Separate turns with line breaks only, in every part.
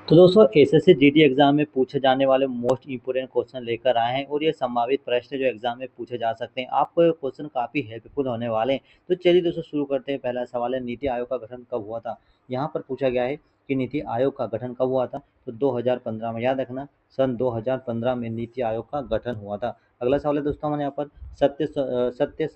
तो दोस्तों SSC GD exam में पूछे जाने वाले मोस्ट इंपोर्टेंट क्वेश्चन लेकर आए हैं और ये संभावित प्रश्न जो एग्जाम में पूछे जा सकते हैं। आपको ये क्वेश्चन काफ़ी हेल्पफुल होने वाले हैं। तो चलिए दोस्तों शुरू करते हैं। पहला सवाल है, नीति आयोग का गठन कब हुआ था। यहाँ पर पूछा गया है कि नीति आयोग का गठन कब हुआ था। तो 2015 में, याद रखना सन 2015 में नीति आयोग का गठन हुआ था। अगला सवाल है दोस्तों हमारे यहाँ पर, सत्य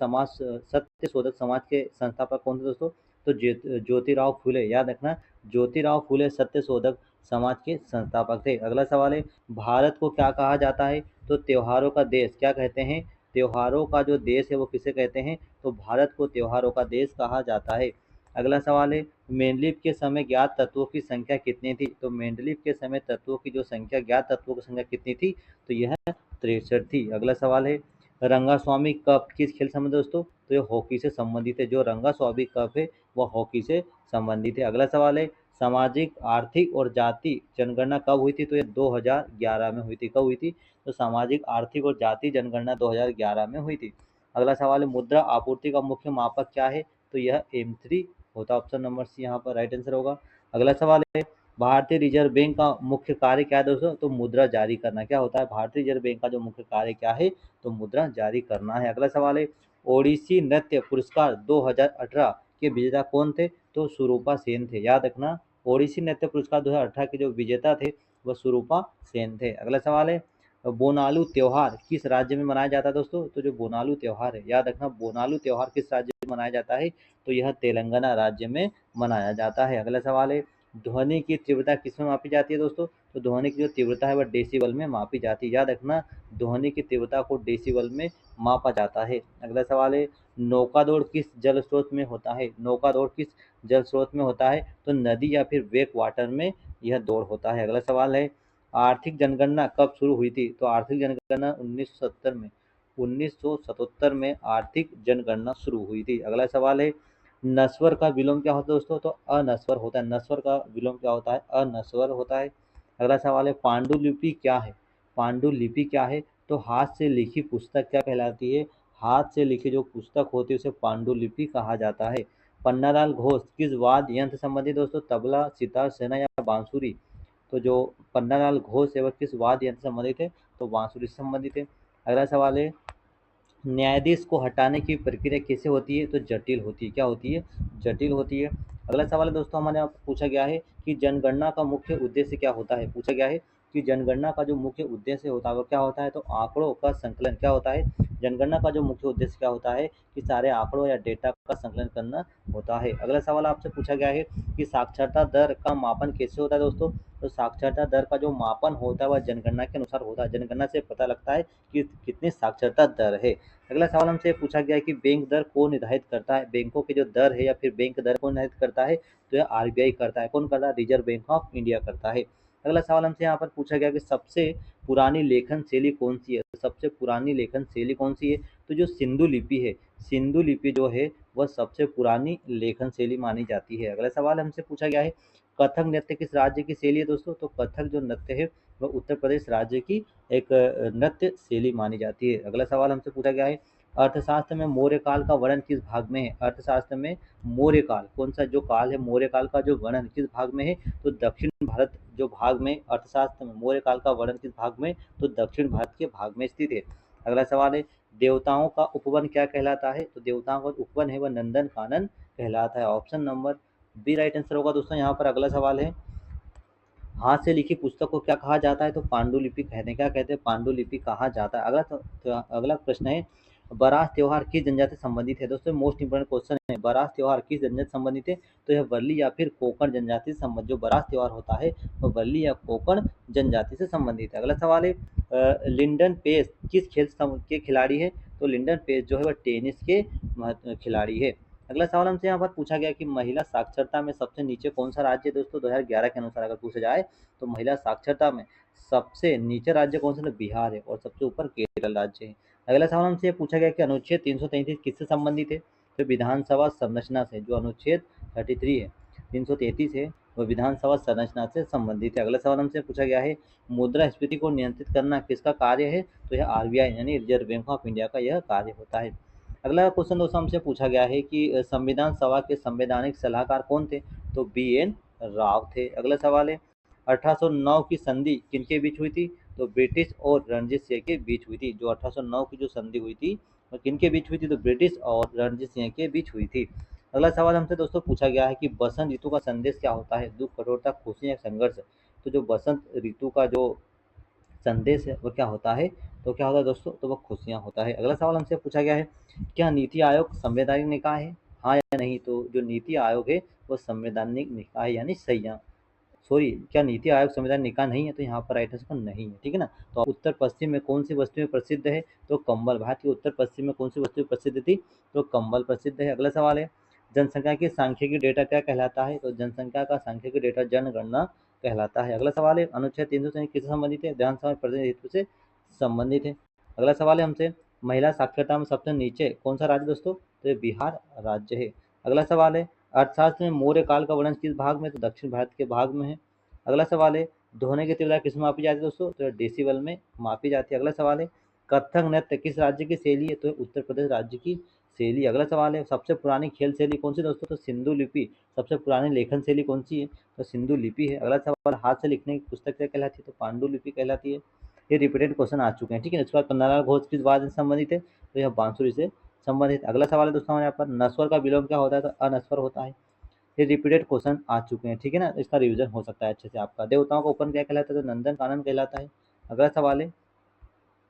शोधक समाज के संस्थापक कौन थे दोस्तों। तो ज्योतिराव फुले, याद रखना ज्योतिराव फुले सत्य शोधक समाज के संस्थापक थे। अगला सवाल है, भारत को क्या कहा जाता है। तो त्योहारों का देश क्या कहते हैं। त्योहारों का जो देश है वो किसे कहते हैं। तो भारत को त्योहारों का देश कहा जाता है। अगला सवाल है, मेंडलीव के समय ज्ञात तत्वों की संख्या कितनी थी। तो मेंडलीव के समय तत्वों की जो संख्या, ज्ञात तत्वों की संख्या कितनी थी। तो यह 63 थी। अगला सवाल है, रंगास्वामी कप किस खेल संबंधित दोस्तों। तो ये हॉकी से संबंधित है। जो रंगास्वामी कप है वह हॉकी से संबंधित है। अगला सवाल है, सामाजिक, आर्थिक और जाति जनगणना कब हुई थी। तो ये 2011 में हुई थी। कब हुई थी। तो सामाजिक, आर्थिक और जाति जनगणना 2011 में हुई थी। अगला सवाल है, मुद्रा आपूर्ति का मुख्य मापक क्या है। तो यह M3 होता है। ऑप्शन नंबर सी यहाँ पर राइट आंसर होगा। अगला सवाल है, भारतीय रिजर्व बैंक का मुख्य कार्य क्या है दोस्तों। तो मुद्रा जारी करना। क्या होता है, भारतीय रिजर्व बैंक का जो मुख्य कार्य क्या है। तो मुद्रा जारी करना है। अगला सवाल है, ओडिसी नृत्य पुरस्कार 2018 के विजेता कौन थे। तो सुरूपा सेन थे। याद रखना ओडिसी नृत्य पुरस्कार 2018 के जो विजेता थे वह सुरूपा सेन थे। अगला सवाल है, बोनालू त्योहार किस राज्य में मनाया जाता है दोस्तों। तो जो बोनालू त्योहार है, याद रखना बोनालू त्योहार किस राज्य में मनाया जाता है। तो यह तेलंगाना राज्य में मनाया जाता है। अगला सवाल है, ध्वनि की तीव्रता किस में मापी जाती है दोस्तों। तो ध्वनि की जो तीव्रता है वह डेसिबल में मापी जाती है। याद रखना ध्वनि की तीव्रता को डेसिबल में मापा जाता है। अगला सवाल है, नौका दौड़ किस जल स्रोत में होता है। नौका दौड़ किस जल स्रोत में होता है। तो नदी या फिर वेक वाटर में यह दौड़ होता है। अगला सवाल है, आर्थिक जनगणना कब शुरू हुई थी। तो आर्थिक जनगणना 1970 में, 1977 में आर्थिक जनगणना शुरू हुई थी। अगला सवाल है, नस्वर का विलोम क्या होता है दोस्तों। तो अनस्वर होता है। नस्वर का विलोम क्या होता है, अनस्वर होता है। अगला सवाल है, पांडुलिपि क्या है। पांडुलिपि क्या है। तो हाथ से लिखी पुस्तक क्या कहलाती है। हाथ से लिखी जो पुस्तक होती है उसे पांडुलिपि कहा जाता है। पन्नालाल घोष किस वाद्य यंत्र संबंधी दोस्तों। तबला, सितार, सेना या बांसुरी। तो जो पन्नालाल घोष है वह किस वाद्य यंत्र से संबंधित है। तो बांसुरी से संबंधित है। अगला सवाल है, न्यायाधीश को हटाने की प्रक्रिया कैसे होती है। तो जटिल होती है। क्या होती है, जटिल होती है। अगला सवाल है दोस्तों हमारे यहाँ पूछा गया है कि जनगणना का मुख्य उद्देश्य क्या होता है। पूछा गया है कि जनगणना का जो मुख्य उद्देश्य होता है वो क्या होता है। तो आंकड़ों का संकलन। क्या होता है, जनगणना का जो मुख्य उद्देश्य क्या होता है कि सारे आंकड़ों या डेटा का संकलन करना होता है। अगला सवाल आपसे पूछा गया है कि साक्षरता दर का मापन कैसे होता है दोस्तों। तो साक्षरता दर का जो मापन होता है वह जनगणना के अनुसार होता है। जनगणना से पता लगता है कि कितनी साक्षरता दर है। अगला सवाल हमसे पूछा गया है कि बैंक दर को निर्धारित करता है। बैंकों की जो दर है या फिर बैंक दर को निर्धारित करता है। तो यह आरबीआई करता है। कौन करता है, रिजर्व बैंक ऑफ इंडिया करता है। अगला सवाल हमसे यहाँ पर पूछा गया कि सबसे पुरानी लेखन शैली कौन सी है। तो सबसे पुरानी लेखन शैली कौन सी है। तो जो सिंधु लिपि है, सिंधु लिपि जो है वह सबसे पुरानी लेखन शैली मानी जाती है। अगला सवाल हमसे पूछा गया है, कथक नृत्य किस राज्य की शैली है दोस्तों। तो कथक जो नृत्य है वह उत्तर प्रदेश राज्य की एक नृत्य शैली मानी जाती है। अगला सवाल हमसे पूछा गया है, अर्थशास्त्र में मौर्य काल का वर्णन किस भाग में है। अर्थशास्त्र में मौर्य काल, कौन सा जो काल है मौर्य काल का जो वर्णन किस भाग में है। तो दक्षिण भारत जो भाग में अर्थशास्त्र में मौर्य काल का वर्णन किस भाग में। तो दक्षिण भारत के भाग में स्थित है। अगला सवाल है, देवताओं का उपवन क्या कहलाता है। तो देवताओं का उपवन है वह नंदन कानन कहलाता है। Option number B right answer होगा दोस्तों यहाँ पर। अगला सवाल है, हाथ से लिखी पुस्तक को क्या कहा जाता है। तो पांडुलिपि कहते हैं। क्या कहते हैं, पांडुलिपि कहा जाता है। अगला प्रश्न है, बारात त्योहार किस जनजाति से संबंधित है दोस्तों। मोस्ट इंपोर्टेंट क्वेश्चन है, बारात त्योहार किस जनजाति से संबंधित है। तो यह वर्ली या फिर कोंकण जनजाति से संबंधित, जो बारात त्योहार होता है वह वर्ली या कोंकण जनजाति से संबंधित है। अगला सवाल है, लिंडन पेस किस के खिलाड़ी है। तो लिंडन पेस जो है वह टेनिस के खिलाड़ी है। अगला सवाल हमसे यहाँ पर पूछा गया कि महिला साक्षरता में सबसे नीचे कौन सा राज्य है दोस्तों। 2011 के अनुसार अगर पूछा जाए तो महिला साक्षरता में सबसे नीचे राज्य कौन सा है, बिहार है, और सबसे ऊपर केरल राज्य है। अगला सवाल हमसे ये पूछा गया कि अनुच्छेद 333 किससे संबंधित है। तो विधानसभा संरचना से, जो अनुच्छेद 33 है, 333 है, वह विधानसभा संरचना से संबंधित है। अगला सवाल हमसे पूछा गया है, मुद्रास्फीति को नियंत्रित करना किसका कार्य है। तो यह आरबीआई यानी रिजर्व बैंक ऑफ इंडिया का यह कार्य होता है। अगला क्वेश्चन दोस्तों हमसे पूछा गया है कि संविधान सभा के संवैधानिक सलाहकार कौन थे। तो बी एन राव थे। अगला सवाल है, 1809 की संधि किनके बीच हुई थी? तो ब्रिटिश और रणजीत सिंह के बीच हुई थी। जो 1809 की जो संधि हुई थी वो किनके बीच हुई थी? तो ब्रिटिश और रणजीत सिंह के बीच हुई थी। अगला सवाल हमसे दोस्तों पूछा गया है कि बसंत ऋतु का संदेश क्या होता है? दुख, कठोरता, खुशी या संघर्ष? तो जो बसंत ऋतु का जो संदेश है वो क्या होता है? तो क्या होता है दोस्तों? तो वो खुशियाँ होता है। अगला सवाल हमसे पूछा गया है, क्या नीति आयोग संवैधानिक निकाय है? हाँ या नहीं? तो जो नीति आयोग है वो संवैधानिक निकाय यानी संयम, सॉरी, क्या नीति आयोग संवैधानिक निकाय नहीं है? तो यहाँ पर राइट आंसर नहीं है, ठीक है ना। तो उत्तर पश्चिम में कौन सी वस्तुएं प्रसिद्ध है? तो कंबल। भारत के उत्तर पश्चिम में कौन सी वस्तु प्रसिद्ध थी? तो कंबल प्रसिद्ध है। अगला सवाल है, जनसंख्या की सांख्यिकी डेटा क्या कहलाता है? तो जनसंख्या का सांख्यिकी डेटा जनगणना कहलाता है। अगला सवाल है, अनुच्छेद 300 किससे संबंधित है? विधानसभा में प्रतिनिधित्व से संबंधित है। अगला सवाल है हमसे, महिला साक्षरता में सबसे नीचे कौन सा राज्य दोस्तों? तो ये बिहार राज्य है। अगला सवाल है, अर्थशास्त्र में मौर्य काल का वर्णन किस भाग में? तो दक्षिण भारत के भाग में है। अगला सवाल है, ध्वनि की तीव्रता किस में मापी जाती है दोस्तों? तो डेसिबल में मापी जाती है। अगला सवाल है, कथक नृत्य किस राज्य की शैली है? तो उत्तर प्रदेश राज्य की शैली। अगला सवाल है, सबसे पुरानी खेल शैली कौन सी दोस्तों? तो सिंधु लिपि। सबसे पुरानी लेखन शैली कौन सी है? तो सिंधु लिपि है। अगला सवाल, हाथ से लिखने की पुस्तक क्या कहलाती है? तो पांडुलिपि कहलाती है। ये रिपीटेड क्वेश्चन आ चुके हैं, ठीक है। इसके बाद पन्नालाल घोष किस वाद्य से संबंधित है? तो यह बांसुरी से संबंधित। अगला सवाल है दोस्तों हमारे यहाँ पर, नस्वर का विलोम क्या होता है? तो अनस्वर होता है। ये रिपीटेड क्वेश्चन आ चुके हैं, ठीक है ना। इसका रिवीजन हो सकता है अच्छे से आपका। देवताओं का उपवन क्या कहलाता है? तो नंदन कानन कहलाता है। अगला सवाल है,